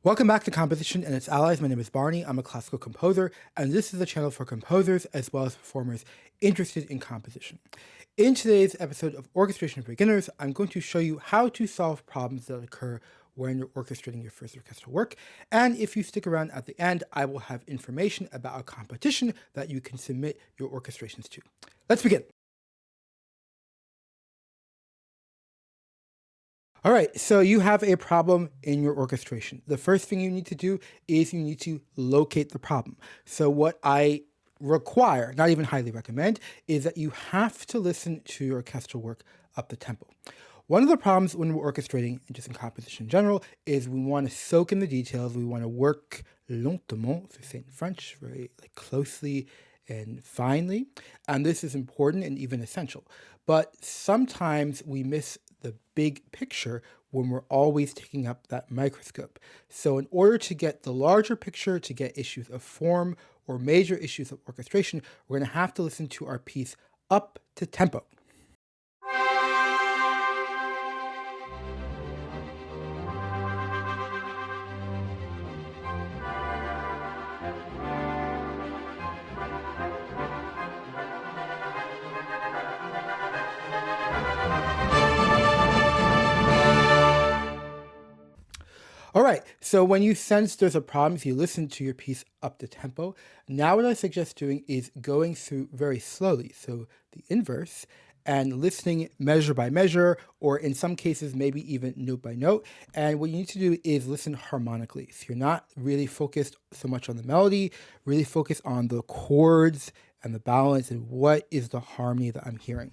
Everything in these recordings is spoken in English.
Welcome back to Composition and its Allies. My name is Barney. I'm a classical composer, and this is a channel for composers as well as performers interested in composition. In today's episode of Orchestration for Beginners, I'm going to show you how to solve problems that occur when you're orchestrating your first orchestral work. And if you stick around at the end, I will have information about a competition that you can submit your orchestrations to. Let's begin. All right, so you have a problem in your orchestration. The first thing you need to do is you need to locate the problem. So what I require, not even highly recommend, is that you have to listen to your orchestral work up the tempo. One of the problems when we're orchestrating, and just in composition in general, is we want to soak in the details. We want to work lentement, to say in French, very closely and finely. And this is important and even essential. But sometimes we miss the big picture when we're always taking up that microscope. So in order to get the larger picture, to get issues of form or major issues of orchestration, we're going to have to listen to our piece up to tempo. All right, so when you sense there's a problem, if you listen to your piece up the tempo, now what I suggest doing is going through very slowly, so the inverse, and listening measure by measure, or in some cases, maybe even note by note. And what you need to do is listen harmonically. So you're not really focused so much on the melody, really focus on the chords and the balance and what is the harmony that I'm hearing.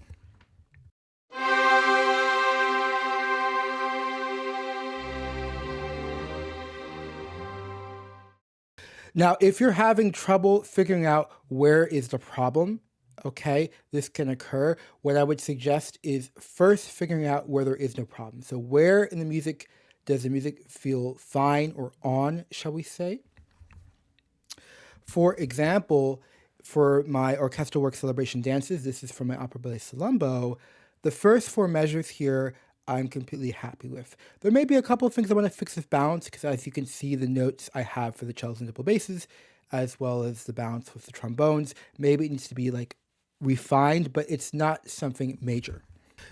Now, if you're having trouble figuring out where is the problem, okay, this can occur. What I would suggest is first figuring out where there is no problem. So where in the music does the music feel fine or on, shall we say? For example, for my orchestral work Celebration Dances, this is from my opera ballet Colombo, the first four measures here I'm completely happy with. There may be a couple of things I want to fix with balance, because as you can see, the notes I have for the cellos and double basses, as well as the balance with the trombones, maybe it needs to be refined, but it's not something major.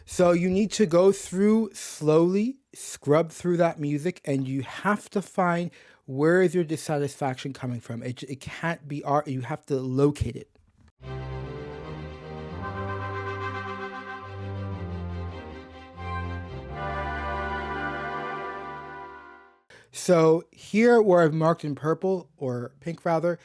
So you need to go through slowly, scrub through that music, and you have to find where is your dissatisfaction coming from. It can't be art, you have to locate it. So here where I've marked in purple, or pink rather,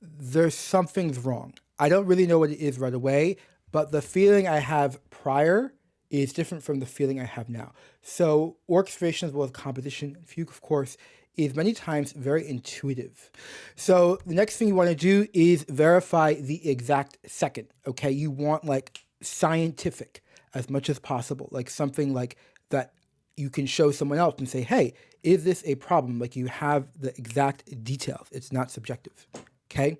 there's something's wrong. I don't really know what it is right away, but the feeling I have prior is different from the feeling I have now. So orchestration as well as composition, fugue of course, is many times very intuitive. So the next thing you want to do is verify the exact second, okay? You want scientific as much as possible, something that you can show someone else and say, hey, is this a problem? You have the exact details. It's not subjective, okay?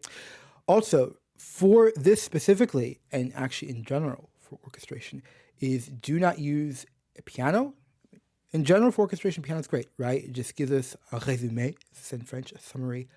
Also, for this specifically, and actually in general for orchestration, is do not use a piano. In general for orchestration, piano is great, right? It just gives us a résumé, it's in French, a summary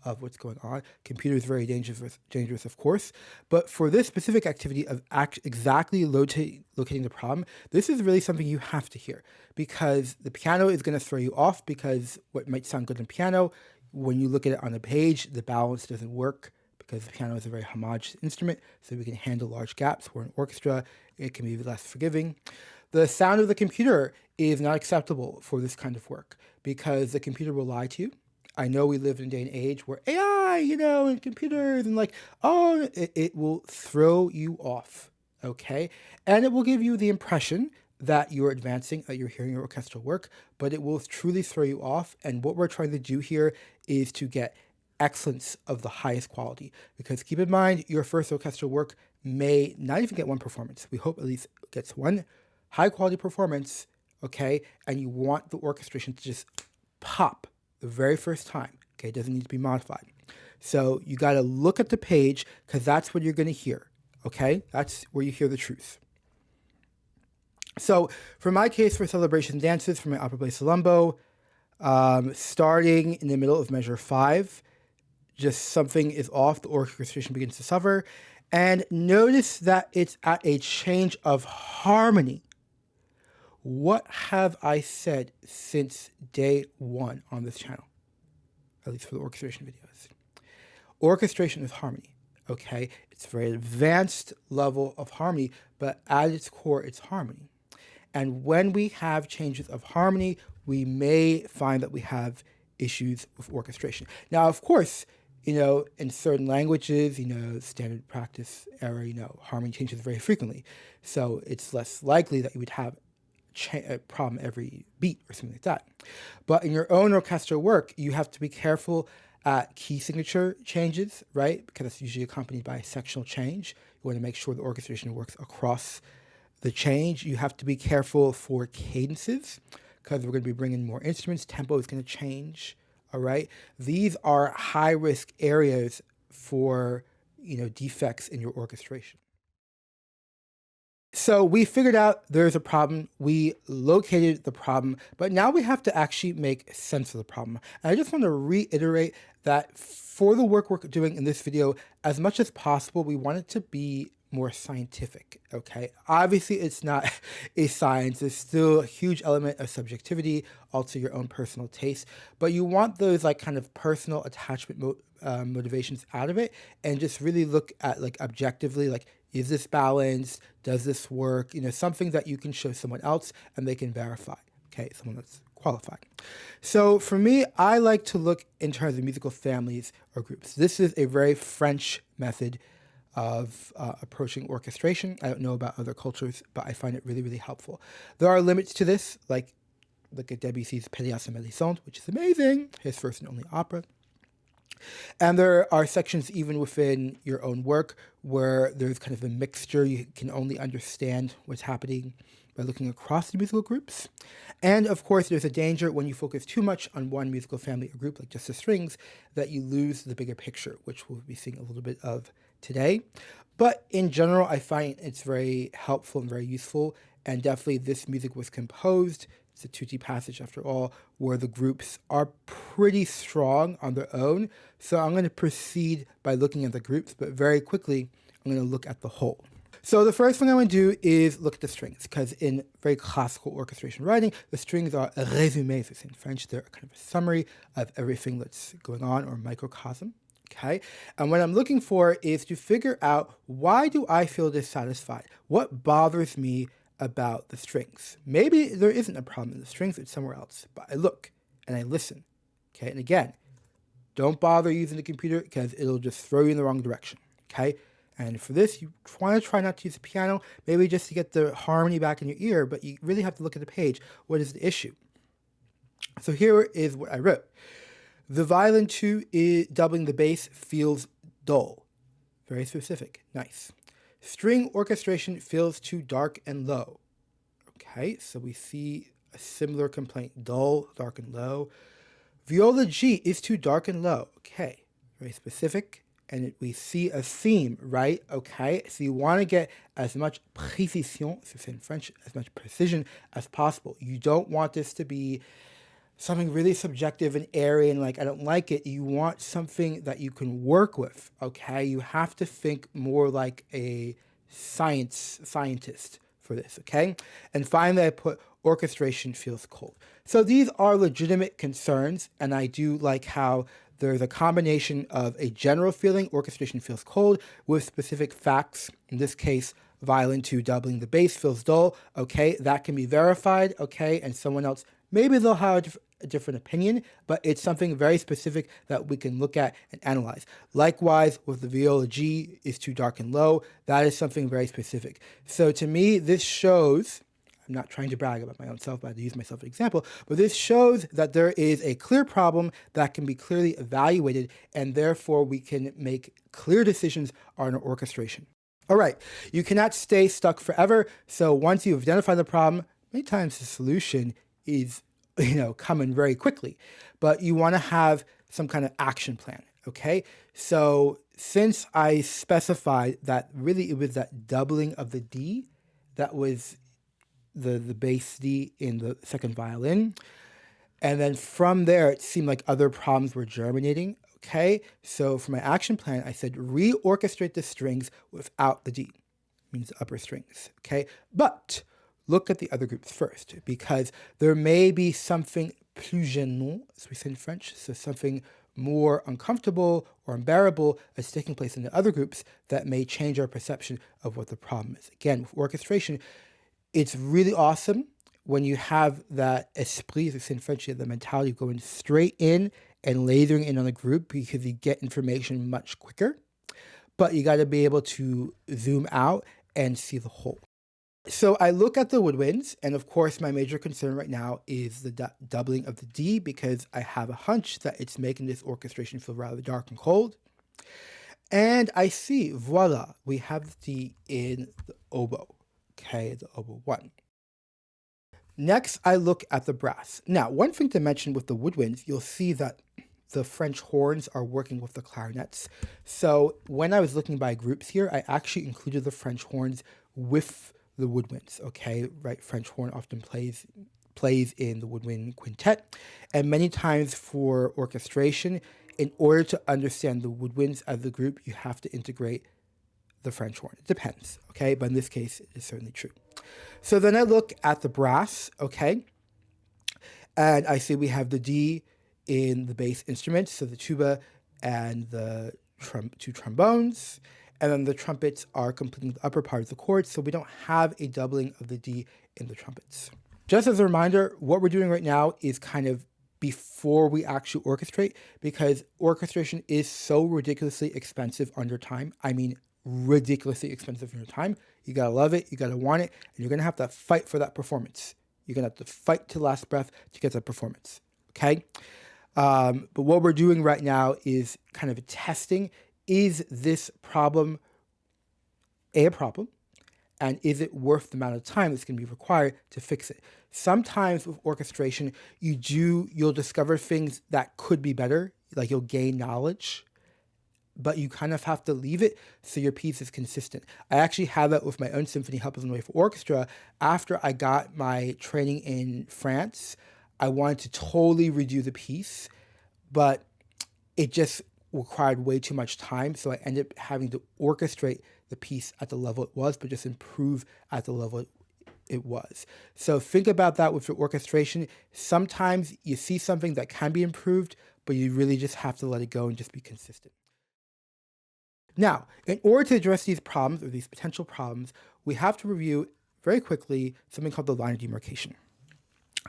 of what's going on. Computer is very dangerous, of course. But for this specific activity of exactly locating the problem, this is really something you have to hear, because the piano is going to throw you off, because what might sound good in piano, when you look at it on a page, the balance doesn't work, because the piano is a very homogeneous instrument, so we can handle large gaps. Where in orchestra, it can be less forgiving. The sound of the computer is not acceptable for this kind of work, because the computer will lie to you. I know we live in a day and age where AI, and computers, and it will throw you off, okay? And it will give you the impression that you're advancing, that you're hearing your orchestral work, but it will truly throw you off. And what we're trying to do here is to get excellence of the highest quality, because keep in mind, your first orchestral work may not even get one performance. We hope at least it gets one high quality performance, okay? And you want the orchestration to just pop the very first time, okay? It doesn't need to be modified. So you got to look at the page, because that's what you're going to hear, okay? That's where you hear the truth. So for my case, for Celebration Dances, for my opera ballet Colombo, Starting in the middle of measure 5, just something is off, the orchestration begins to suffer. And notice that it's at a change of harmony. What have I said since day 1 on this channel? At least for the orchestration videos. Orchestration is harmony, okay? It's a very advanced level of harmony, but at its core, it's harmony. And when we have changes of harmony, we may find that we have issues with orchestration. Now, of course, in certain languages, standard practice era, harmony changes very frequently. So it's less likely that you would have a problem every beat or something like that. But in your own orchestral work, you have to be careful at key signature changes, right? Because it's usually accompanied by a sectional change. You want to make sure the orchestration works across the change. You have to be careful for cadences because we're going to be bringing more instruments. Tempo is going to change, all right? These are high-risk areas for, defects in your orchestration. So we figured out there's a problem, we located the problem, but now we have to actually make sense of the problem. And I just want to reiterate that for the work we're doing in this video, as much as possible, we want it to be more scientific, okay? Obviously, it's not a science. There's still a huge element of subjectivity, also your own personal taste, but you want those kind of personal attachment motivations out of it and just really look at objectively, is this balanced? Does this work? Something that you can show someone else and they can verify, okay? Someone that's qualified. So for me, I like to look in terms of musical families or groups. This is a very French method of approaching orchestration. I don't know about other cultures, but I find it really, really helpful. There are limits to this, like look at Debussy's Pelléas et Mélisande, which is amazing, his first and only opera. And there are sections even within your own work where there's kind of a mixture. You can only understand what's happening by looking across the musical groups. And of course, there's a danger when you focus too much on one musical family or group, like just the strings, that you lose the bigger picture, which we'll be seeing a little bit of today. But in general, I find it's very helpful and very useful. And definitely this music was composed, it's a tutti passage after all, where the groups are pretty strong on their own. So I'm going to proceed by looking at the groups, but very quickly, I'm going to look at the whole. So the first thing I want to do is look at the strings, because in very classical orchestration writing, the strings are résumés, it's in French. They're kind of a summary of everything that's going on, or microcosm. Okay, and what I'm looking for is to figure out, why do I feel dissatisfied? What bothers me about the strings? Maybe there isn't a problem in the strings, it's somewhere else, but I look and I listen. Okay, and again, don't bother using the computer because it'll just throw you in the wrong direction. Okay, and for this, you want to try not to use the piano, maybe just to get the harmony back in your ear, but you really have to look at the page. What is the issue? So here is what I wrote. The violin 2 is doubling the bass feels dull. Very specific. Nice. String orchestration feels too dark and low. Okay, so we see a similar complaint. Dull, dark, and low. Viola G is too dark and low. Okay, very specific. And we see a theme, right? Okay, so you want to get as much précision, so in French, as much precision as possible. You don't want this to be something really subjective and airy and I don't like it. You want something that you can work with, okay? You have to think more like a scientist for this, okay? And finally, I put orchestration feels cold. So these are legitimate concerns, and I do like how there's a combination of a general feeling, orchestration feels cold, with specific facts. In this case, violin 2 doubling the bass feels dull, okay? That can be verified, okay? And someone else, maybe they'll have a different opinion, but it's something very specific that we can look at and analyze. Likewise, with the viola G is too dark and low, that is something very specific. So to me, this shows, I'm not trying to brag about my own self, but I use myself as an example, but this shows that there is a clear problem that can be clearly evaluated, and therefore we can make clear decisions on our orchestration. All right, you cannot stay stuck forever, so once you've identified the problem, many times the solution is coming very quickly, but you want to have some kind of action plan, okay? So since I specified that really it was that doubling of the D that was the bass D in the second violin, And then from there, it seemed like other problems were germinating. Okay, so for my action plan, I said reorchestrate the strings without the D, means the upper strings. Okay, but look at the other groups first, because there may be something plus gênant, as we say in French, so something more uncomfortable or unbearable that's taking place in the other groups that may change our perception of what the problem is. Again, with orchestration, it's really awesome when you have that esprit, as we say in French, the mentality of going straight in and lasering in on a group because you get information much quicker. But you got to be able to zoom out and see the whole. So I look at the woodwinds, and of course, my major concern right now is the doubling of the D, because I have a hunch that it's making this orchestration feel rather dark and cold. And I see, voila, we have the D in the oboe, okay, the oboe 1. Next, I look at the brass. Now, one thing to mention with the woodwinds, you'll see that the French horns are working with the clarinets. So when I was looking by groups here, I actually included the French horns with the woodwinds, okay? Right, French horn often plays in the woodwind quintet. And many times for orchestration, in order to understand the woodwinds as a group, you have to integrate the French horn. It depends, okay? But in this case, it is certainly true. So then I look at the brass, okay? And I see we have the D in the bass instruments, so the tuba and the two trombones. And then the trumpets are completing the upper part of the chord, so we don't have a doubling of the D in the trumpets. Just as a reminder, what we're doing right now is kind of before we actually orchestrate, because orchestration is so ridiculously expensive under time. I mean, ridiculously expensive under time. You gotta love it, you gotta want it, and you're gonna have to fight for that performance. You're gonna have to fight to last breath to get that performance, okay? But what we're doing right now is kind of testing, is this problem a problem? And is it worth the amount of time that's going to be required to fix it? Sometimes with orchestration, you'll discover things that could be better, like you'll gain knowledge, but you kind of have to leave it so your piece is consistent. I actually had that with my own symphony, Help Us on the Way for Orchestra. After I got my training in France, I wanted to totally redo the piece, but it just required way too much time, so I ended up having to orchestrate the piece at the level it was, but just improve at the level it was. So think about that with your orchestration. Sometimes you see something that can be improved, but you really just have to let it go and just be consistent. Now, in order to address these problems or these potential problems, we have to review very quickly something called the line of demarcation.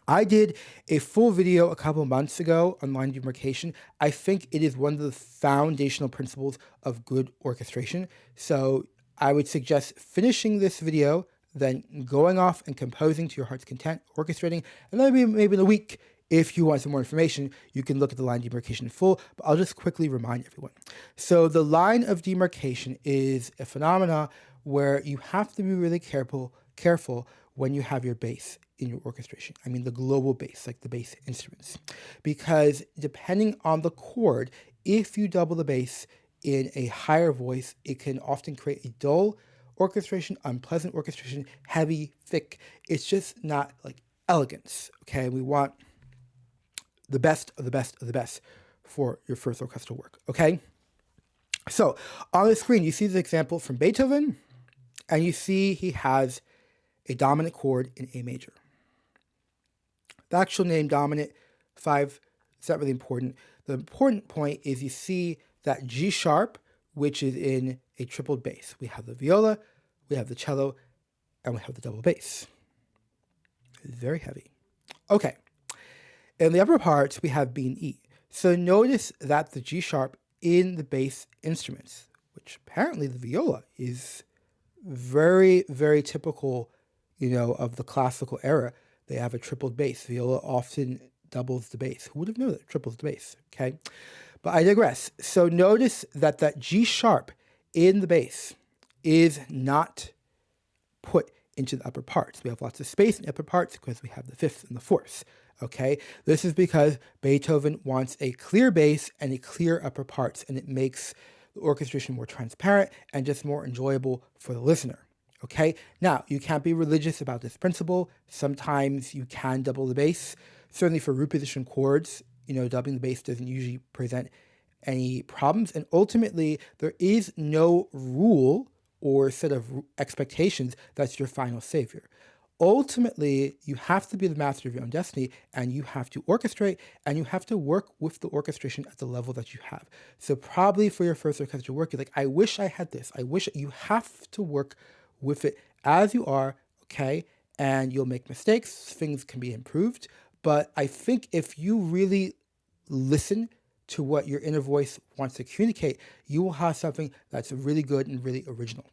I did a full video a couple months ago on line demarcation. I think it is one of the foundational principles of good orchestration. So I would suggest finishing this video, then going off and composing to your heart's content, orchestrating, and then maybe in a week, if you want some more information, you can look at the line demarcation in full, but I'll just quickly remind everyone. So the line of demarcation is a phenomena where you have to be really careful when you have your bass in your orchestration. I mean the global bass, like the bass instruments. Because depending on the chord, if you double the bass in a higher voice, it can often create a dull orchestration, unpleasant orchestration, heavy, thick. It's just not like elegance, okay? We want the best of the best of the best for your first orchestral work, okay? So on the screen, you see this example from Beethoven, and you see he has a dominant chord in A major. The actual name dominant 5 is not really important. The important point is you see that G sharp, which is in a tripled bass. We have the viola, we have the cello, and we have the double bass. It's very heavy. Okay. In the upper parts, we have B and E. So notice that the G sharp in the bass instruments, which apparently the viola is very, very typical, of the classical era. They have a tripled bass. Viola often doubles the bass. Who would have known that? Triples the bass, okay? But I digress. So notice that G sharp in the bass is not put into the upper parts. We have lots of space in the upper parts because we have the fifths and the fourths, okay? This is because Beethoven wants a clear bass and a clear upper parts, and it makes the orchestration more transparent and just more enjoyable for the listener. Okay, now you can't be religious about this principle. Sometimes you can double the bass. Certainly for root position chords, doubling the bass doesn't usually present any problems. And ultimately, there is no rule or set of expectations that's your final savior. Ultimately, you have to be the master of your own destiny, and you have to orchestrate, and you have to work with the orchestration at the level that you have. So probably for your first orchestral work, you're like, I wish I had this. I wish. You have to work with it as you are, okay? And you'll make mistakes. Things can be improved. But I think if you really listen to what your inner voice wants to communicate, you will have something that's really good and really original.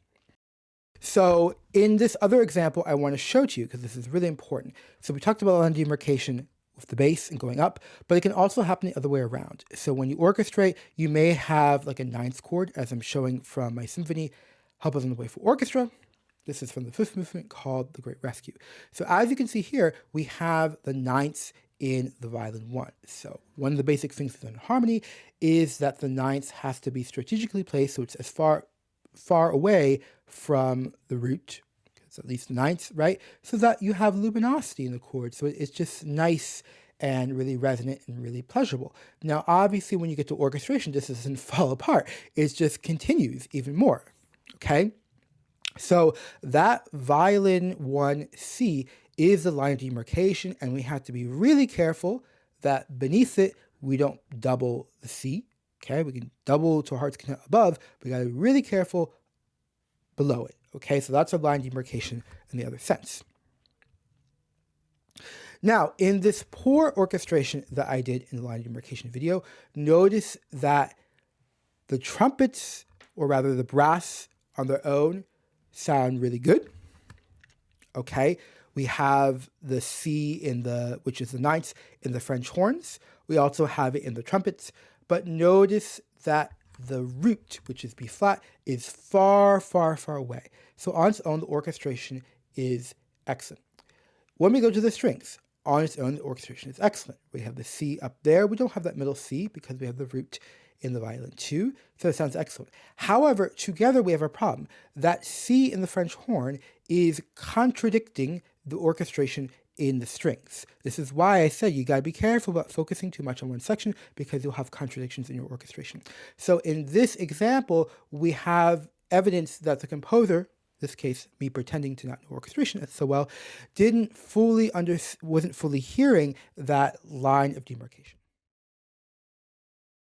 So in this other example, I want to show to you, because this is really important. So we talked about line demarcation with the bass and going up, but it can also happen the other way around. So when you orchestrate, you may have like a ninth chord, as I'm showing from my symphony, Help Us on the Way for Orchestra. This is from the fifth movement called The Great Rescue. So as you can see here, we have the ninths in the violin one. So one of the basic things in harmony is that the ninth has to be strategically placed so it's as far away from the root, it's at least the ninth, right? So that you have luminosity in the chord. So it's just nice and really resonant and really pleasurable. Now, obviously, when you get to orchestration, this doesn't fall apart. It just continues even more, okay? So that violin 1C is the line of demarcation, and we have to be really careful that beneath it, we don't double the C, okay? We can double to a heart's content above, but we gotta be really careful below it, okay? So that's a line demarcation in the other sense. Now, in this poor orchestration that I did in the line demarcation video, notice that the trumpets, or rather the brass on their own, sound really good, okay? We have the C which is the ninth, in the French horns. We also have it in the trumpets, but notice that the root, which is B flat, is far, far, far away. So on its own, the orchestration is excellent. When we go to the strings, on its own, the orchestration is excellent. We have the C up there. We don't have that middle C because we have the root in the violin 2, so it sounds excellent. However, together we have a problem. That C in the French horn is contradicting the orchestration in the strings. This is why I said you got to be careful about focusing too much on one section, because you'll have contradictions in your orchestration. So in this example, we have evidence that the composer, in this case me pretending to not know orchestration so well, wasn't fully hearing that line of demarcation.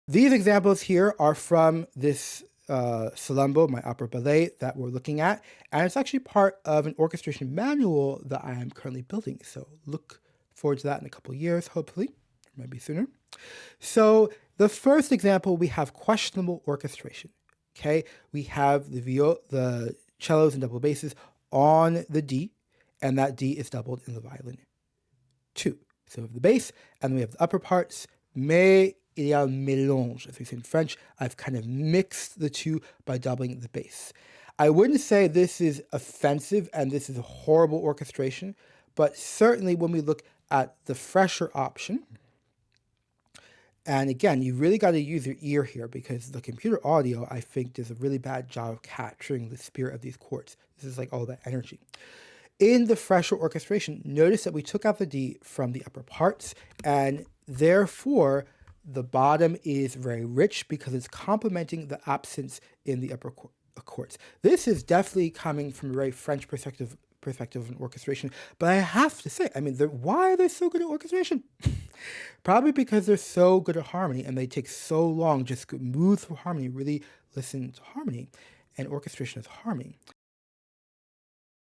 These examples here are from this Salambo, my opera ballet that we're looking at, and it's actually part of an orchestration manual that I am currently building. So look forward to that in a couple of years, hopefully, or maybe sooner. So the first example, we have questionable orchestration. Okay, we have the cellos and double basses on the D, and that D is doubled in the violin 2. So we have the bass, and we have the upper parts, mais il y a un mélange, as we say in French. I've kind of mixed the two by doubling the bass. I wouldn't say this is offensive and this is a horrible orchestration, but certainly when we look at the fresher option, and again, you really got to use your ear here, because the computer audio, I think, does a really bad job of capturing the spirit of these chords. This is like all that energy. In the fresher orchestration, notice that we took out the D from the upper parts, and therefore the bottom is very rich because it's complementing the absence in the upper chords. This is definitely coming from a very French perspective of an orchestration, but I have to say, I mean, why are they so good at orchestration? Probably because they're so good at harmony, and they take so long just to move through harmony, really listen to harmony, and orchestration is harmony.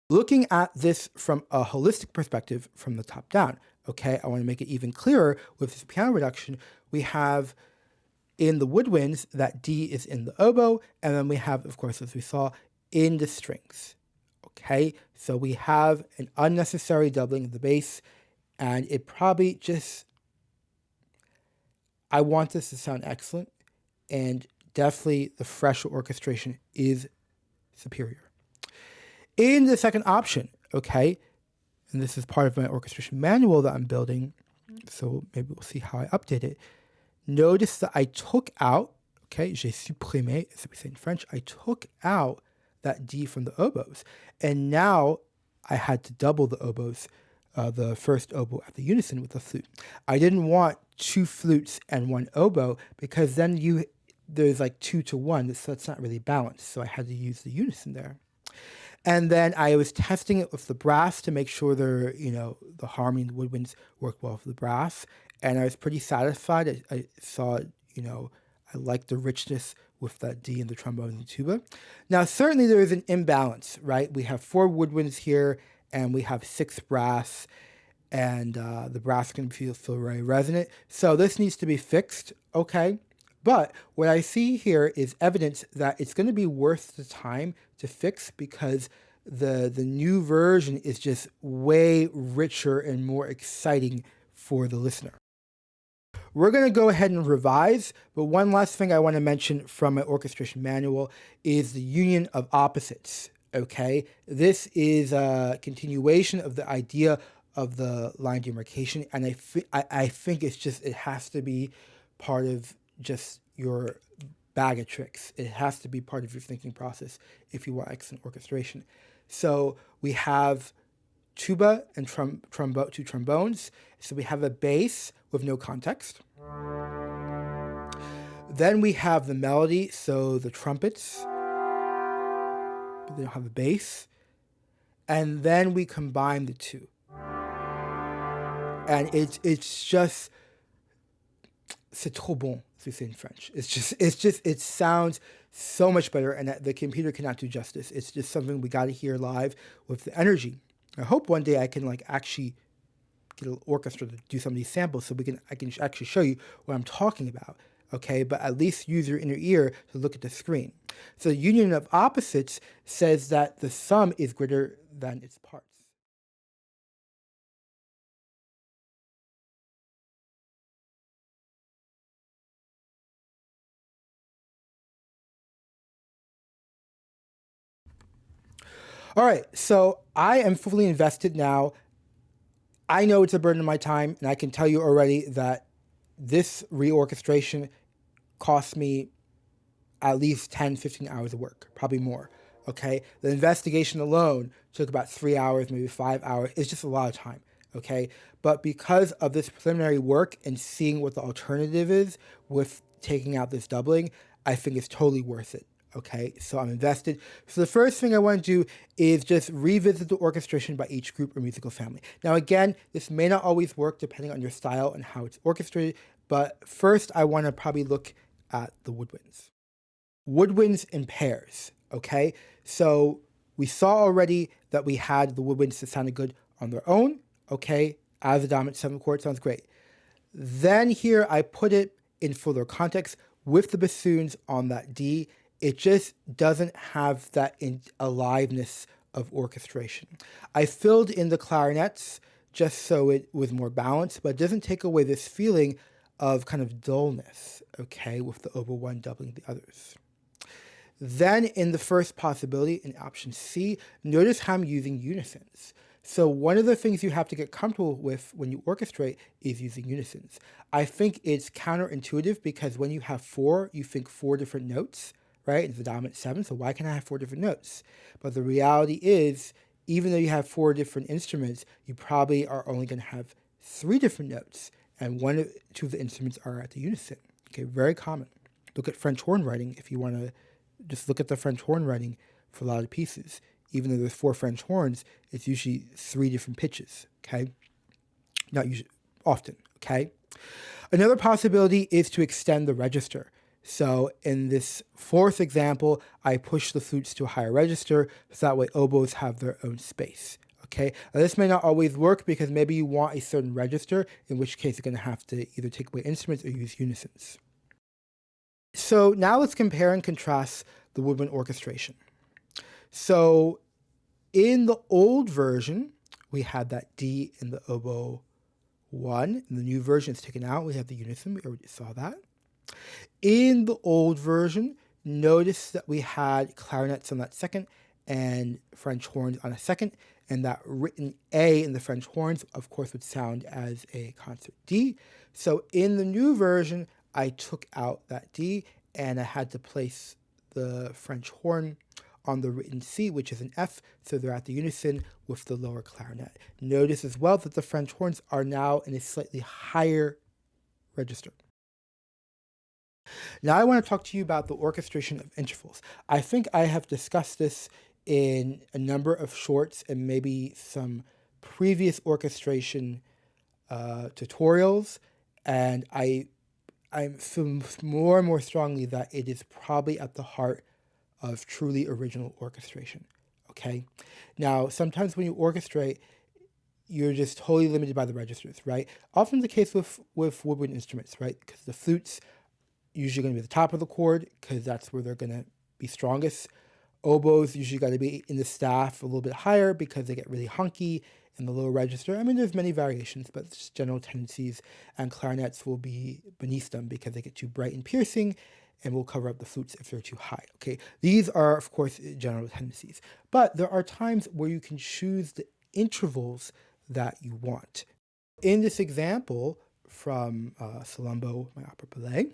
Looking at this from a holistic perspective, from the top down, okay, I want to make it even clearer with this piano reduction. We have in the woodwinds that D is in the oboe, and then we have, of course, as we saw, in the strings. Okay, so we have an unnecessary doubling of the bass, and it probably just, I want this to sound excellent, and definitely the fresher orchestration is superior. In the second option, okay, and this is part of my orchestration manual that I'm building, so maybe we'll see how I update it. Notice that I took out, okay, j'ai supprimé, as we say in French, I took out that D from the oboes, and now I had to double the oboes the first oboe at the unison with the flute. I didn't want two flutes and one oboe because then there's like 2 to 1, so that's not really balanced. So I had to use the unison there. And then I was testing it with the brass to make sure the harmony and the woodwinds worked well for the brass. And I was pretty satisfied. I saw, I liked the richness with that D and the trombone and the tuba. Now, certainly there is an imbalance, right? We have 4 woodwinds here and we have 6 brass, and the brass can feel very resonant. So this needs to be fixed, okay? But what I see here is evidence that it's going to be worth the time to fix because the new version is just way richer and more exciting for the listener. We're going to go ahead and revise, but one last thing I want to mention from my orchestration manual is the union of opposites, okay? This is a continuation of the idea of the line demarcation, and I think it has to be part of just your bag of tricks. It has to be part of your thinking process if you want excellent orchestration. So we have tuba and two trombones. So we have a bass with no context. Then we have the melody, so the trumpets, but they don't have a bass. And then we combine the two. And it's just, c'est trop bon, to say in French. It sounds so much better, and the computer cannot do justice. It's just something we got to hear live with the energy. I hope one day I can actually get an orchestra to do some of these samples so I can actually show you what I'm talking about. Okay, but at least use your inner ear to look at the screen. So the union of opposites says that the sum is greater than its parts. All right, so I am fully invested now. I know it's a burden of my time, and I can tell you already that this reorchestration cost me at least 10, 15 hours of work, probably more, okay? The investigation alone took about 3 hours, maybe 5 hours. It's just a lot of time, okay? But because of this preliminary work and seeing what the alternative is with taking out this doubling, I think it's totally worth it. Okay, so I'm invested. So the first thing I want to do is just revisit the orchestration by each group or musical family. Now again, this may not always work depending on your style and how it's orchestrated, but first I want to probably look at the woodwinds. Woodwinds in pairs, okay? So we saw already that we had the woodwinds that sounded good on their own, okay? As a dominant 7th chord, sounds great. Then here I put it in fuller context with the bassoons on that D. It just doesn't have that aliveness of orchestration. I filled in the clarinets just so it was more balanced, but it doesn't take away this feeling of kind of dullness, okay, with the oboe 1 doubling the others. Then in the first possibility, in option C, notice how I'm using unisons. So one of the things you have to get comfortable with when you orchestrate is using unisons. I think it's counterintuitive because when you have 4, you think 4 different notes, right? It's the dominant 7, so why can't I have 4 different notes? But the reality is, even though you have 4 different instruments, you probably are only going to have 3 different notes, and 1 or 2 of the instruments are at the unison. Okay, very common. Look at French horn writing if you want to just look at the French horn writing for a lot of pieces. Even though there's 4 French horns, it's usually 3 different pitches, okay? Not usually, often, okay? Another possibility is to extend the register. So in this 4th example, I push the flutes to a higher register, so that way oboes have their own space, okay? Now, this may not always work because maybe you want a certain register, in which case you're going to have to either take away instruments or use unisons. So now let's compare and contrast the woodwind orchestration. So in the old version, we had that D in the oboe 1. In the new version, it's taken out. We have the unison. We already saw that. In the old version, notice that we had clarinets on that 2nd and French horns on a 2nd, and that written A in the French horns, of course, would sound as a concert D. So in the new version, I took out that D, and I had to place the French horn on the written C, which is an F, so they're at the unison with the lower clarinet. Notice as well that the French horns are now in a slightly higher register. Now I want to talk to you about the orchestration of intervals. I think I have discussed this in a number of shorts and maybe some previous orchestration tutorials, and I feel more and more strongly that it is probably at the heart of truly original orchestration. Okay, now sometimes when you orchestrate, you're just totally limited by the registers, right? Often the case with woodwind instruments, right? Because the flutes usually going to be the top of the chord because that's where they're going to be strongest. Oboes usually got to be in the staff a little bit higher because they get really hunky in the lower register. I mean, there's many variations, but it's just general tendencies. And clarinets will be beneath them because they get too bright and piercing and will cover up the flutes if they're too high. Okay, these are, of course, general tendencies. But there are times where you can choose the intervals that you want. In this example from Salambo, my opera ballet,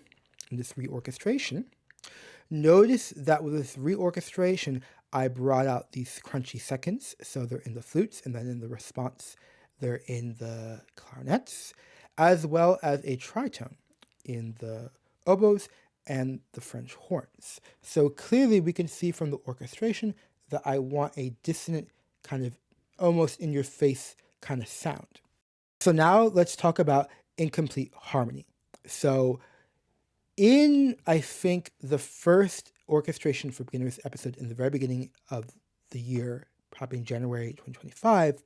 in this reorchestration, notice that with this reorchestration, I brought out these crunchy seconds. So they're in the flutes, and then in the response, they're in the clarinets, as well as a tritone in the oboes and the French horns. So clearly we can see from the orchestration that I want a dissonant kind of almost in your face kind of sound. So now let's talk about incomplete harmony. So in, I think, the first Orchestration for Beginners episode in the very beginning of the year, probably in January 2025,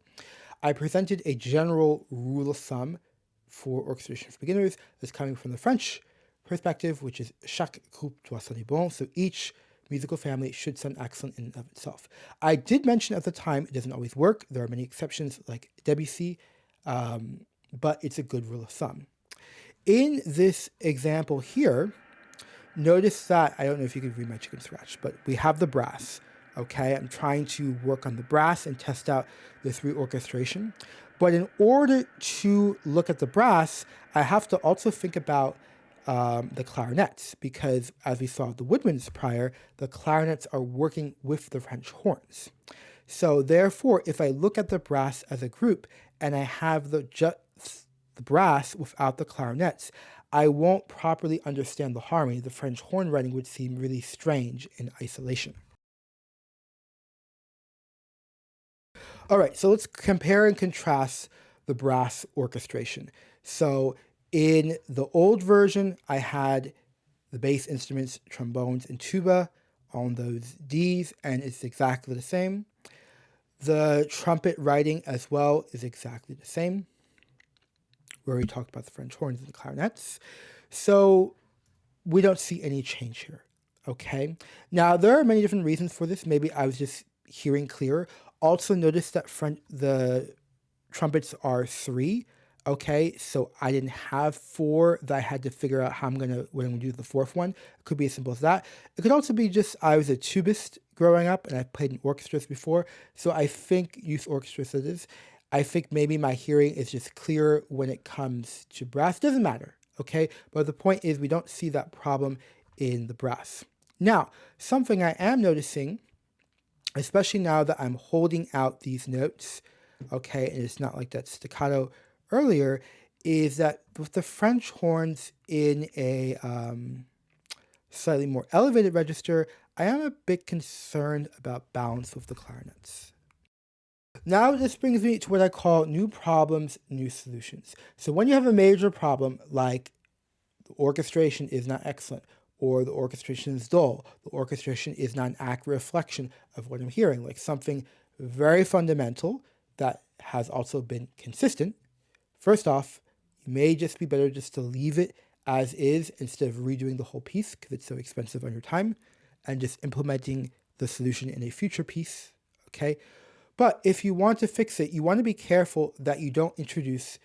I presented a general rule of thumb for Orchestration for Beginners that's coming from the French perspective, which is chaque groupe doit sonner bon, so each musical family should sound excellent in and of itself. I did mention at the time it doesn't always work. There are many exceptions like Debussy, but it's a good rule of thumb. In this example here, notice that, I don't know if you can read my chicken scratch, but we have the brass, okay? I'm trying to work on the brass and test out this reorchestration. But in order to look at the brass, I have to also think about the clarinets, because as we saw the woodwinds prior, the clarinets are working with the French horns. So therefore, if I look at the brass as a group and I have the brass without the clarinets, I won't properly understand the harmony. The French horn writing would seem really strange in isolation. All right, so let's compare and contrast the brass orchestration. So in the old version, I had the bass instruments, trombones, and tuba on those Ds, and it's exactly the same. The trumpet writing as well is exactly the same. We already talked about the French horns and the clarinets. So we don't see any change here, okay? Now, there are many different reasons for this. Maybe I was just hearing clearer. Also notice that the trumpets are 3, okay? So I didn't have 4 that I had to figure out when I'm gonna do the 4th one. It could be as simple as that. It could also be just I was a tubist growing up and I played in orchestras before. So I think youth orchestras it is. I think maybe my hearing is just clearer when it comes to brass. Doesn't matter, okay? But the point is we don't see that problem in the brass. Now, something I am noticing, especially now that I'm holding out these notes, okay, and it's not like that staccato earlier, is that with the French horns in a slightly more elevated register, I am a bit concerned about balance with the clarinets. Now this brings me to what I call new problems, new solutions. So when you have a major problem like the orchestration is not excellent, or the orchestration is dull, the orchestration is not an accurate reflection of what I'm hearing, like something very fundamental that has also been consistent, first off, it may just be better just to leave it as is instead of redoing the whole piece because it's so expensive on your time, and just implementing the solution in a future piece, okay? But if you want to fix it, you want to be careful that you don't introduce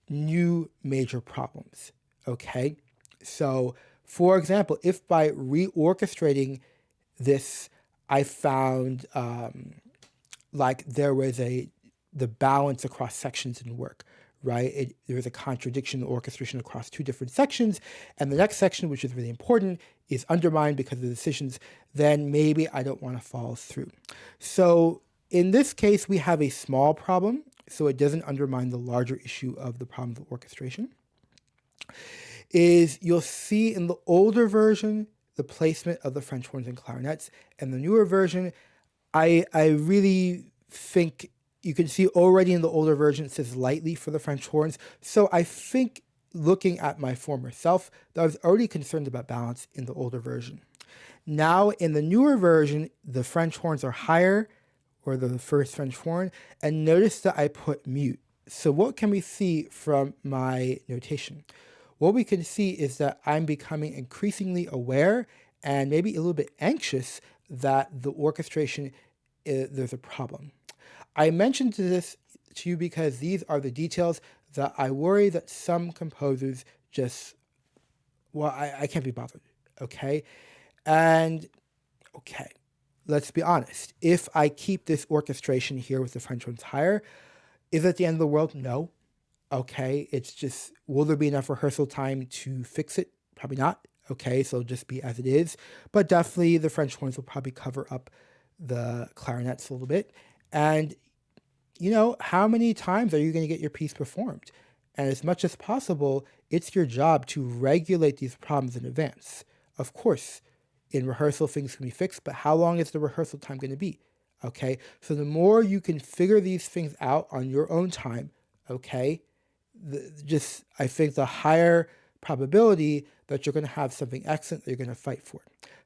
new major problems, okay? So, for example, if by reorchestrating this, I found like there was the balance across sections didn't work, right? There is a contradiction in the orchestration across two different sections, and the next section, which is really important, is undermined because of the decisions, then maybe I don't want to follow through. So in this case, we have a small problem, so it doesn't undermine the larger issue of the problem of orchestration. Is you'll see in the older version the placement of the French horns and clarinets, and the newer version, I really think you can see already in the older version it says lightly for the French horns. So I think looking at my former self, that I was already concerned about balance in the older version. Now in the newer version, the French horns are higher, or the first French horn, and notice that I put mute. So what can we see from my notation? What we can see is that I'm becoming increasingly aware and maybe a little bit anxious that the orchestration, there's a problem. I mentioned this to you because these are the details that I worry that some composers just, well, I can't be bothered, okay? And, okay, let's be honest. If I keep this orchestration here with the French horns higher, is it the end of the world? No. Okay, it's just, will there be enough rehearsal time to fix it? Probably not. Okay, so it'll just be as it is. But definitely the French horns will probably cover up the clarinets a little bit. And, you know, how many times are you going to get your piece performed? And as much as possible, it's your job to regulate these problems in advance. Of course, in rehearsal, things can be fixed, but how long is the rehearsal time going to be? Okay, so the more you can figure these things out on your own time, okay, I think the higher probability that you're going to have something excellent that you're going to fight for.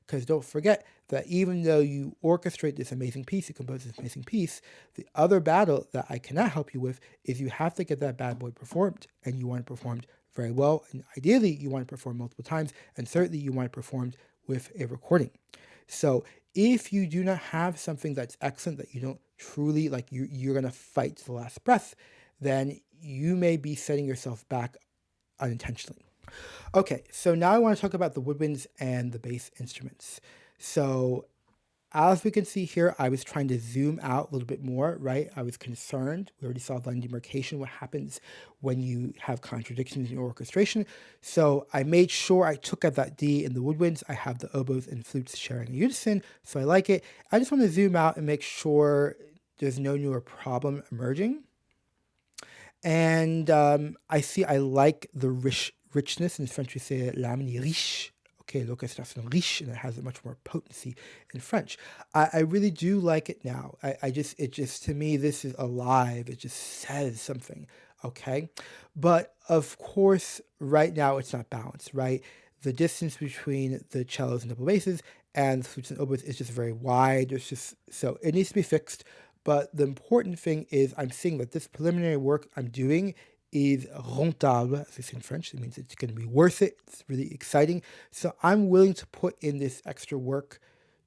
Because don't forget that even though you orchestrate this amazing piece, you compose this amazing piece, the other battle that I cannot help you with is you have to get that bad boy performed, and you want it performed very well, and ideally you want it performed multiple times, and certainly you want it performed with a recording. So if you do not have something that's excellent, that you don't truly, like you're going to fight to the last breath, then you may be setting yourself back unintentionally. Okay, so now I want to talk about the woodwinds and the bass instruments. So as we can see here, I was trying to zoom out a little bit more, right? I was concerned. We already saw line demarcation, what happens when you have contradictions in your orchestration. So I made sure I took out that D in the woodwinds. I have the oboes and flutes sharing a unison, so I like it. I just want to zoom out and make sure there's no newer problem emerging. And I like the richness. In French we say l'harmonie riche. Okay, l'orchestration riche, and it has a much more potency in French. I really do like it now. It just, to me, this is alive. It just says something, okay? But of course, right now it's not balanced, right? The distance between the cellos and double basses and the flutes and oboes is just very wide. There's just, so it needs to be fixed. But the important thing is I'm seeing that this preliminary work I'm doing is rentable, as they say in French. It means it's going to be worth it. It's really exciting. So I'm willing to put in this extra work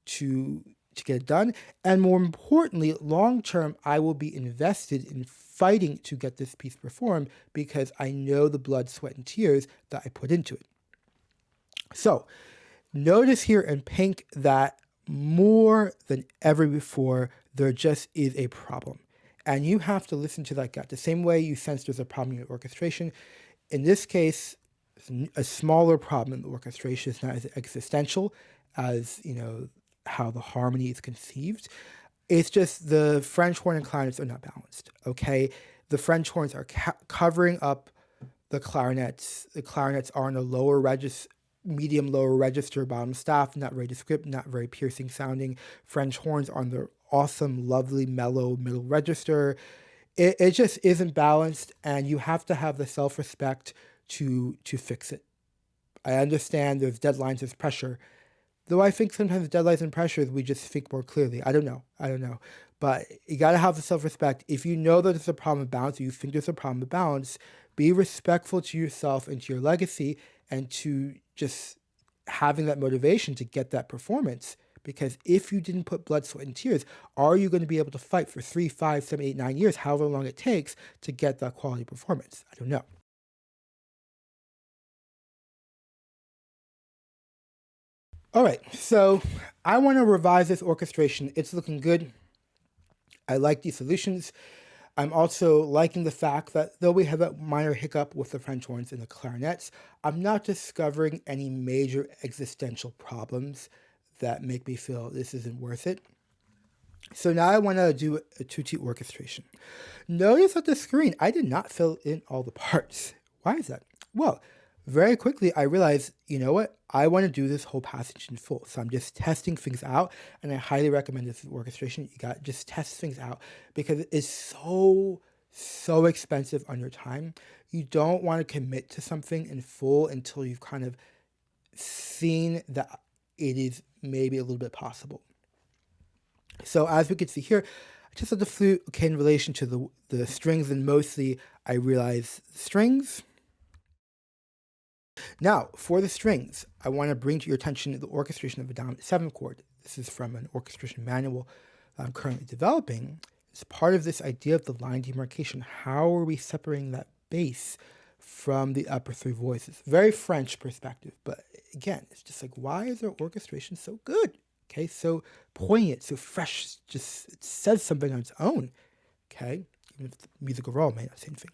to get it done. And more importantly, long term, I will be invested in fighting to get this piece performed because I know the blood, sweat, and tears that I put into it. So notice here in pink that more than ever before, there just is a problem. And you have to listen to that gut. The same way you sense there's a problem in your orchestration. In this case, a smaller problem in the orchestration is not as existential as, you know, how the harmony is conceived. It's just the French horn and clarinets are not balanced, okay? The French horns are covering up the clarinets. The clarinets are in a lower register, medium lower register bottom staff, not very descriptive, not very piercing sounding. French horns are on the awesome, lovely, mellow middle register. It just isn't balanced, and you have to have the self-respect to fix it. I understand there's deadlines, there's pressure. Though I think sometimes deadlines and pressures, we just think more clearly. I don't know. But you got to have the self-respect. If you know that there's a problem of balance, or you think there's a problem of balance, be respectful to yourself and to your legacy, and to just having that motivation to get that performance. Because if you didn't put blood, sweat, and tears, are you going to be able to fight for 3, 5, 7, 8, 9 years, however long it takes to get that quality performance? I don't know. All right, so I want to revise this orchestration. It's looking good. I like these solutions. I'm also liking the fact that though we have a minor hiccup with the French horns and the clarinets, I'm not discovering any major existential problems that make me feel this isn't worth it. So now I want to do a tutti orchestration. Notice at the screen, I did not fill in all the parts. Why is that? Well, very quickly I realized, you know what? I want to do this whole passage in full. So I'm just testing things out, and I highly recommend this orchestration. You got just test things out because it's so expensive on your time. You don't want to commit to something in full until you've kind of seen that it is maybe a little bit possible. So as we can see here, I just have the flute, okay, in relation to the strings, and mostly I realize strings. Now, for the strings, I want to bring to your attention the orchestration of a dominant 7th chord. This is from an orchestration manual I'm currently developing. It's part of this idea of the line demarcation. How are we separating that bass from the upper 3 voices? Very French perspective, but again, it's just like, why is our orchestration so good? Okay, so poignant, so fresh, just it says something on its own. Okay, even if the music overall may not say anything.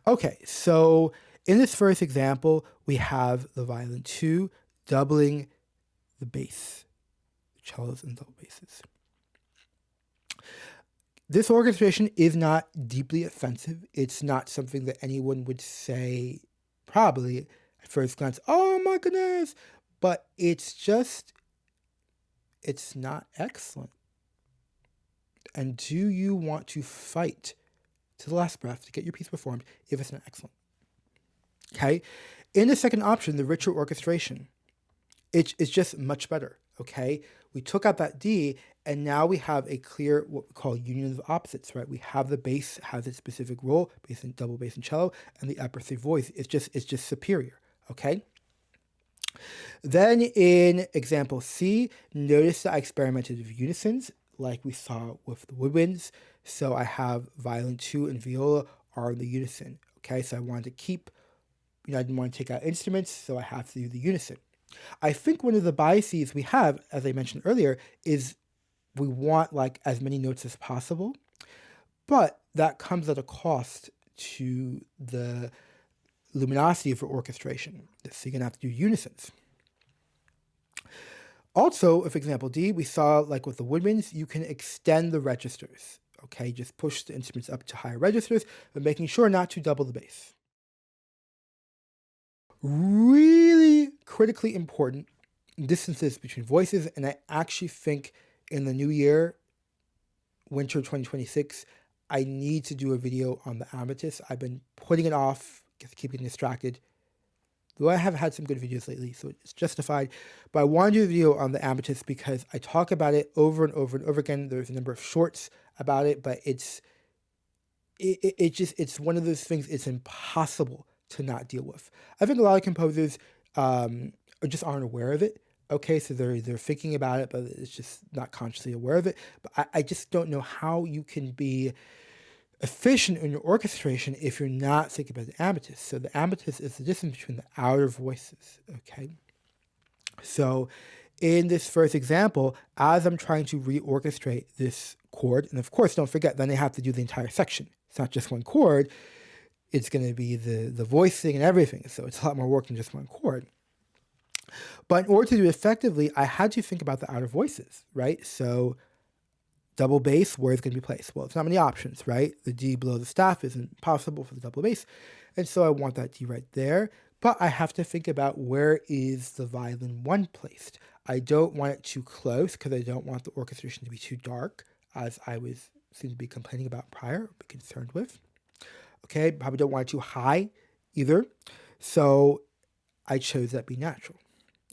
Okay, so in this first example, we have the violin 2 doubling the bass, cellos and double basses. This orchestration is not deeply offensive. It's not something that anyone would say, probably at first glance, oh my goodness, but it's not excellent. And do you want to fight to the last breath to get your piece performed if it's not excellent? Okay. In the second option, the richer orchestration, it's just much better. Okay. We took out that D, and now we have a clear, what we call union of opposites, right? We have the bass has its specific role, bass and double bass and cello, and the upper 3 voice is just superior. Okay. Then in example C, notice that I experimented with unisons like we saw with the woodwinds. So I have violin 2 and viola are in the unison. Okay, so I wanted to keep, I didn't want to take out instruments, so I have to do the unison. I think one of the biases we have, as I mentioned earlier, is we want like as many notes as possible, but that comes at a cost to the luminosity for orchestration. So you're gonna have to do unisons. Also, if example D, we saw like with the woodwinds, you can extend the registers. Okay, just push the instruments up to higher registers, but making sure not to double the bass. Really critically important distances between voices, and I actually think in the new year, winter 2026, I need to do a video on the amatus. I've been putting it off, just keeping distracted. Though I have had some good videos lately, so it's justified. But I want to do a video on the amatus because I talk about it over and over and over again. There's a number of shorts about it, but it's one of those things it's impossible to not deal with. I think a lot of composers just aren't aware of it. Okay, so they're thinking about it, but it's just not consciously aware of it. But I just don't know how you can be efficient in your orchestration if you're not thinking about the amatus. So the amatus is the distance between the outer voices. Okay, so in this first example, as I'm trying to reorchestrate this chord, and of course, don't forget, then I have to do the entire section. It's not just one chord. It's going to be the voicing and everything. So it's a lot more work than just one chord. But in order to do it effectively, I had to think about the outer voices, right? So double bass, where is it going to be placed? Well, it's not many options, right? The D below the staff isn't possible for the double bass. And so I want that D right there. But I have to think about where is the violin 1 placed. I don't want it too close because I don't want the orchestration to be too dark, as I seem to be complaining about prior, be concerned with. Okay, probably don't want it too high either. So I chose that B natural.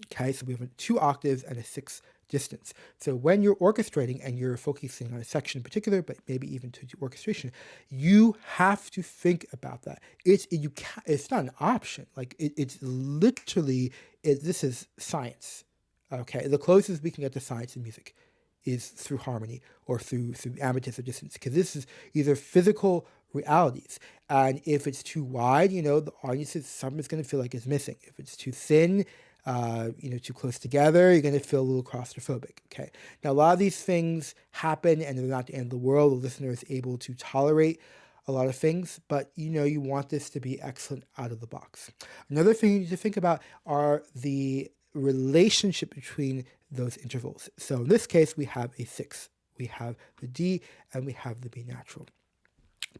Okay, so we have 2 octaves and a 6 distance. So when you're orchestrating and you're focusing on a section in particular, but maybe even to do orchestration, you have to think about that. It's not an option. Like it's literally, this is science. Okay, the closest we can get to science in music is through harmony or through amatus or distance, because this is either physical realities. And if it's too wide, the audience, something's going to feel like it's missing. If it's too thin, too close together, you're going to feel a little claustrophobic. Okay. Now, a lot of these things happen and they're not the end of the world. The listener is able to tolerate a lot of things, but you want this to be excellent out of the box. Another thing you need to think about are the relationship between those intervals. So in this case, we have a 6. We have the D and we have the B natural.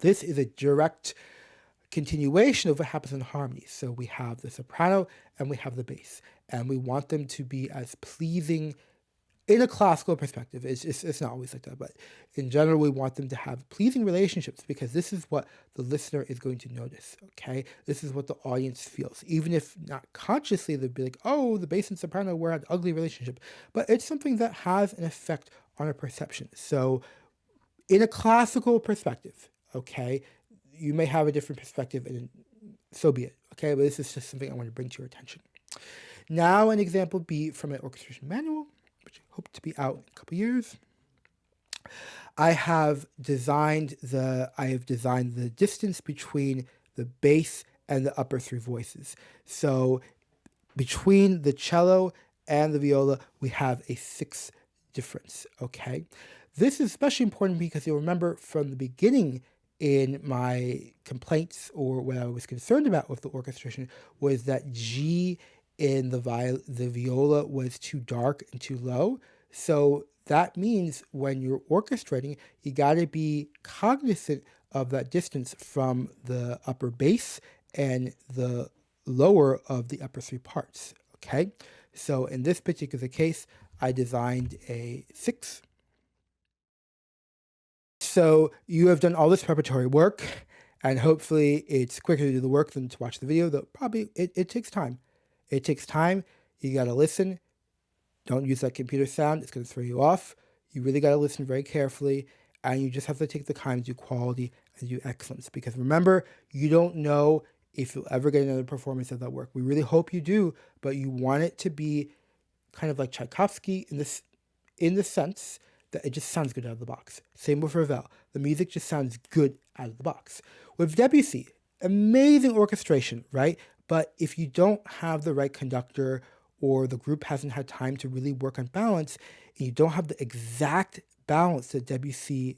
This is a direct continuation of what happens in harmony. So we have the soprano and we have the bass, and we want them to be as pleasing in a classical perspective. It's not always like that, but in general, we want them to have pleasing relationships because this is what the listener is going to notice, okay? This is what the audience feels. Even if not consciously, they'll be like, oh, the bass and soprano were an ugly relationship, but it's something that has an effect on a perception. So in a classical perspective, okay, you may have a different perspective, and so be it, okay? But this is just something I want to bring to your attention. Now, an example B from an orchestration manual, which I hope to be out in a couple years. I have designed the distance between the bass and the upper 3 voices. So between the cello and the viola, we have a 6 difference, okay? This is especially important because you'll remember from the beginning in my complaints, or what I was concerned about with the orchestration, was that G in the viola was too dark and too low. So that means when you're orchestrating, you got to be cognizant of that distance from the upper bass and the lower of the upper 3 parts, okay? So in this particular case, I designed a 6. So you have done all this preparatory work, and hopefully it's quicker to do the work than to watch the video, though probably it takes time. It takes time. You got to listen. Don't use that computer sound. It's going to throw you off. You really got to listen very carefully, and you just have to take the time to do quality and do excellence. Because remember, you don't know if you'll ever get another performance of that work. We really hope you do, but you want it to be kind of like Tchaikovsky in the sense that it just sounds good out of the box. Same with Ravel. The music just sounds good out of the box. With Debussy, amazing orchestration, right? But if you don't have the right conductor, or the group hasn't had time to really work on balance, and you don't have the exact balance that Debussy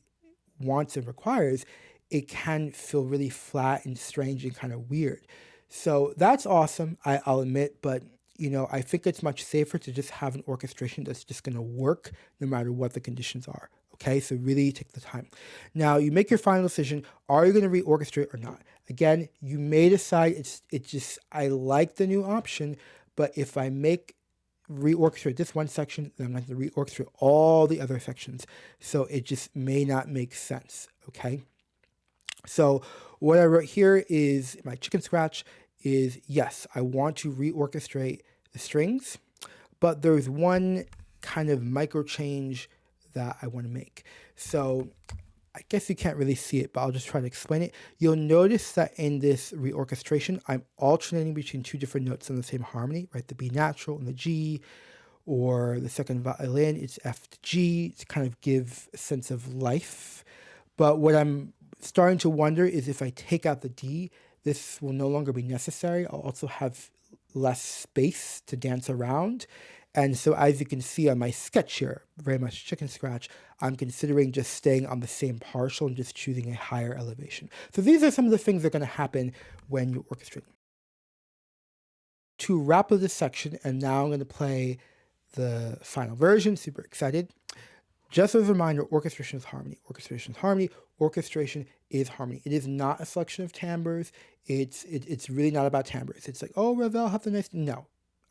wants and requires, it can feel really flat and strange and kind of weird. So that's awesome, I'll admit, but I think it's much safer to just have an orchestration that's just going to work no matter what the conditions are. Okay, so really take the time. Now, you make your final decision. Are you going to reorchestrate or not? Again, you may decide I like the new option, but if I reorchestrate this one section, then I'm going to reorchestrate all the other sections. So it just may not make sense, okay? So what I wrote here is my chicken scratch is, yes, I want to reorchestrate the strings, but there's one kind of micro change that I want to make. So I guess you can't really see it, but I'll just try to explain it. You'll notice that in this reorchestration, I'm alternating between 2 different notes in the same harmony, right? The B natural and the G, or the second violin, it's F to G to kind of give a sense of life. But what I'm starting to wonder is if I take out the D, this will no longer be necessary. I'll also have less space to dance around. And so as you can see on my sketch here, very much chicken scratch, I'm considering just staying on the same partial and just choosing a higher elevation. So these are some of the things that are going to happen when you orchestrate. To wrap up this section, and now I'm going to play the final version, super excited. Just as a reminder, orchestration is harmony. Orchestration is harmony. Orchestration is harmony. It is not a selection of timbres. It's really not about timbres. It's like, oh, Ravel have the nice... No.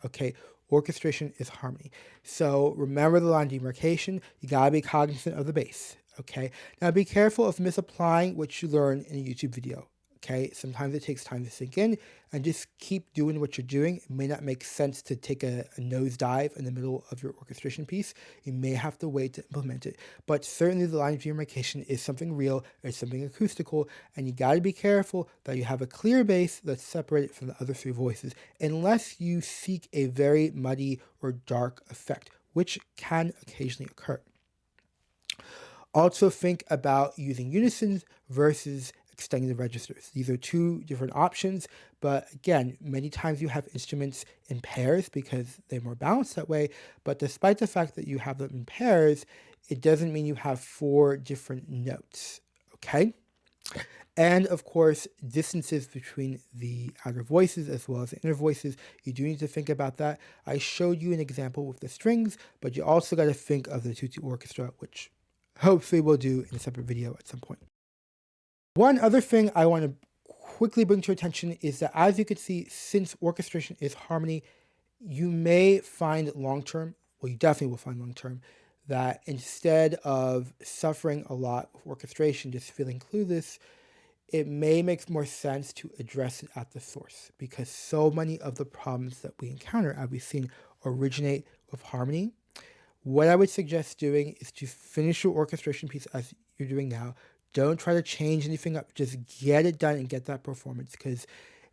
Okay, orchestration is harmony. So remember the line demarcation. You gotta be cognizant of the bass. Okay, now be careful of misapplying what you learn in a YouTube video. Okay, sometimes it takes time to sink in, and just keep doing what you're doing. It may not make sense to take a nosedive in the middle of your orchestration piece. You may have to wait to implement it, but certainly the line of demarcation is something real, it's something acoustical, and you got to be careful that you have a clear bass that's separated from the other 3 voices, unless you seek a very muddy or dark effect, which can occasionally occur. Also think about using unisons versus extending the registers. These are 2 different options, But again, many times you have instruments in pairs because they're more balanced that way. But despite the fact that you have them in pairs, it doesn't mean you have 4 different notes, okay? And of course, distances between the outer voices as well as the inner voices, you do need to think about that. I showed you an example with the strings, but you also got to think of the tutti orchestra, which hopefully we'll do in a separate video at some point. One other thing I want to quickly bring to your attention is that, as you can see, since orchestration is harmony, you may find long-term, well, you definitely will find long-term, that instead of suffering a lot with orchestration, just feeling clueless, it may make more sense to address it at the source, because so many of the problems that we encounter, as we've seen, originate with harmony. What I would suggest doing is to finish your orchestration piece as you're doing now. Don't try to change anything up. Just get it done and get that performance, because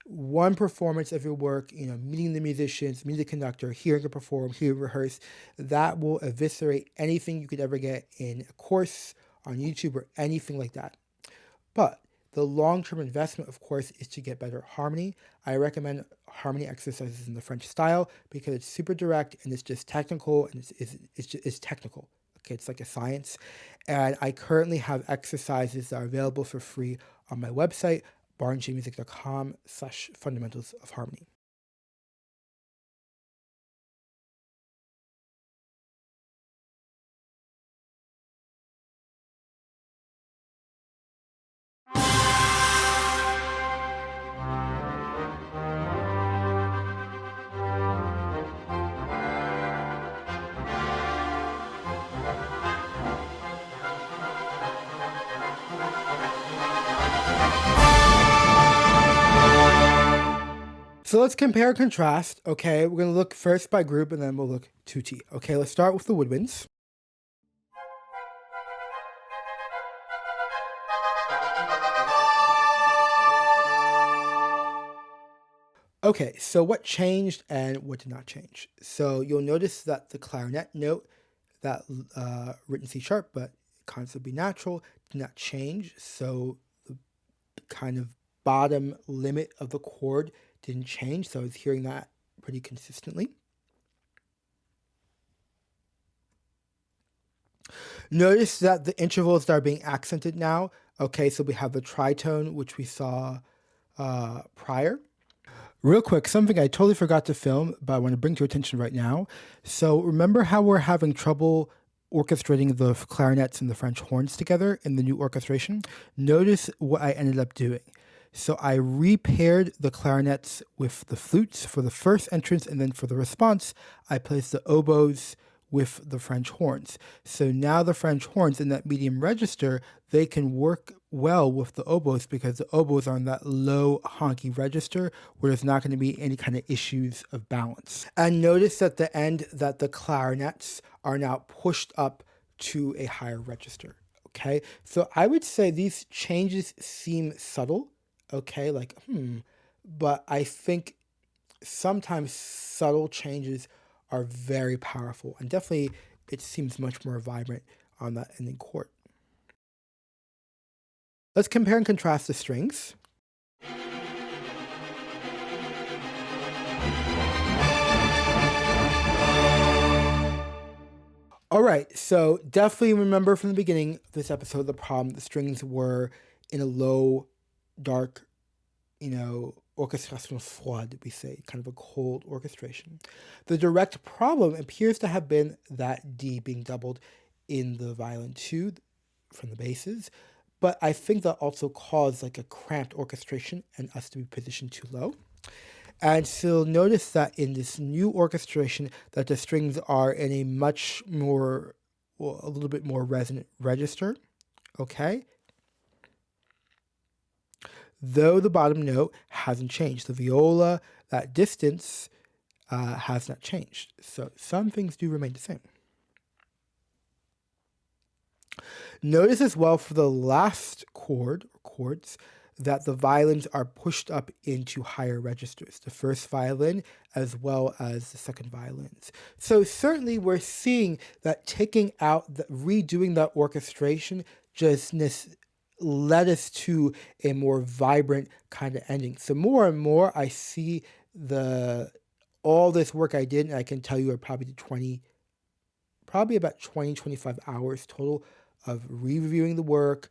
one performance of your work, meeting the musicians, meeting the conductor, hearing it perform, hearing it rehearse, that will eviscerate anything you could ever get in a course on YouTube or anything like that. But the long-term investment, of course, is to get better harmony. I recommend harmony exercises in the French style because it's super direct and it's just technical, and it's technical. Okay, it's like a science. And I currently have exercises that are available for free on my website, barneymusic.com/fundamentals of harmony. So let's compare and contrast. Okay, we're going to look first by group and then we'll look tutti. Okay, let's start with the woodwinds. Okay, so what changed and what did not change? So you'll notice that the clarinet note, that written C sharp, but constant B natural, did not change. So the kind of bottom limit of the chord didn't change. So I was hearing that pretty consistently. Notice that the intervals that are being accented now. Okay, so we have the tritone, which we saw prior. Real quick, something I totally forgot to film, but I want to bring to your attention right now. So remember how we're having trouble orchestrating the clarinets and the French horns together in the new orchestration? Notice what I ended up doing. So I repaired the clarinets with the flutes for the first entrance, and then for the response, I placed the oboes with the French horns. So now the French horns in that medium register, they can work well with the oboes because the oboes are in that low honky register where there's not going to be any kind of issues of balance. And notice at the end that the clarinets are now pushed up to a higher register. Okay, so I would say these changes seem subtle. Okay, like, but I think sometimes subtle changes are very powerful, and definitely it seems much more vibrant on that ending chord. Let's compare and contrast the strings. All right, so definitely remember from the beginning of this episode the problem. The strings were in a low, dark, orchestration froide, we say, kind of a cold orchestration. The direct problem appears to have been that D being doubled in the violin 2 from the basses, but I think that also caused like a cramped orchestration and us to be positioned too low. And so notice that in this new orchestration that the strings are in a much more, well, a little bit more resonant register, okay? Though the bottom note hasn't changed. The viola, that distance has not changed. So some things do remain the same. Notice as well for the last chord, or chords, that the violins are pushed up into higher registers, the first violin as well as the second violins. So certainly we're seeing that taking out, redoing that orchestration just led us to a more vibrant kind of ending. So more and more I see all this work I did, and I can tell you I probably did probably about 20, 25 hours total of reviewing the work,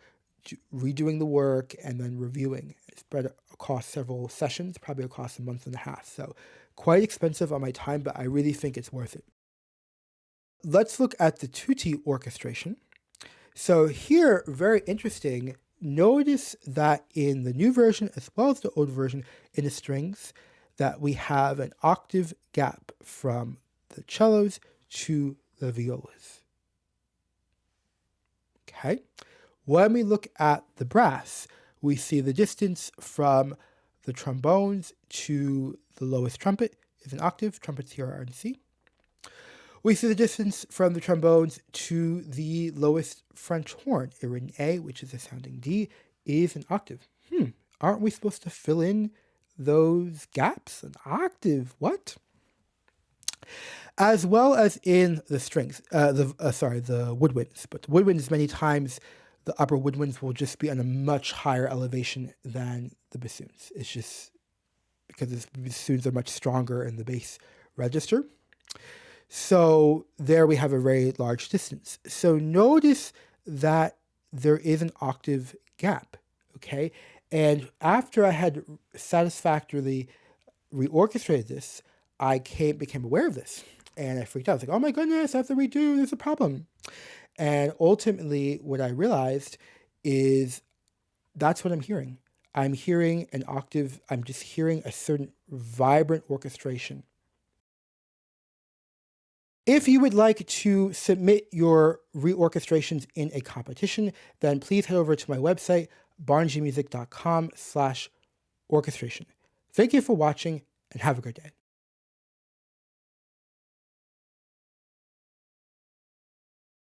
redoing the work, and then reviewing. It spread across several sessions, probably across a month and a half. So quite expensive on my time, but I really think it's worth it. Let's look at the tutti orchestration. So here, very interesting, notice that in the new version as well as the old version in the strings, that we have an octave gap from the cellos to the violas. Okay. When we look at the brass, we see the distance from the trombones to the lowest trumpet is an octave, trumpets here are in C. We see the distance from the trombones to the lowest French horn, in A, which is a sounding D, is an octave. Aren't we supposed to fill in those gaps? An octave, what? As well as in the strings, the woodwinds. But the woodwinds, many times, the upper woodwinds will just be on a much higher elevation than the bassoons. It's just because the bassoons are much stronger in the bass register. So there we have a very large distance. So notice that there is an octave gap, okay? And after I had satisfactorily reorchestrated this, I became aware of this. And I freaked out. I was like, oh my goodness, I have to redo, there's a problem. And ultimately, what I realized is that's what I'm hearing. I'm hearing an octave, I'm just hearing a certain vibrant orchestration. If you would like to submit your reorchestrations in a competition, then please head over to my website, barngbmusic.com/orchestration. Thank you for watching and have a good day.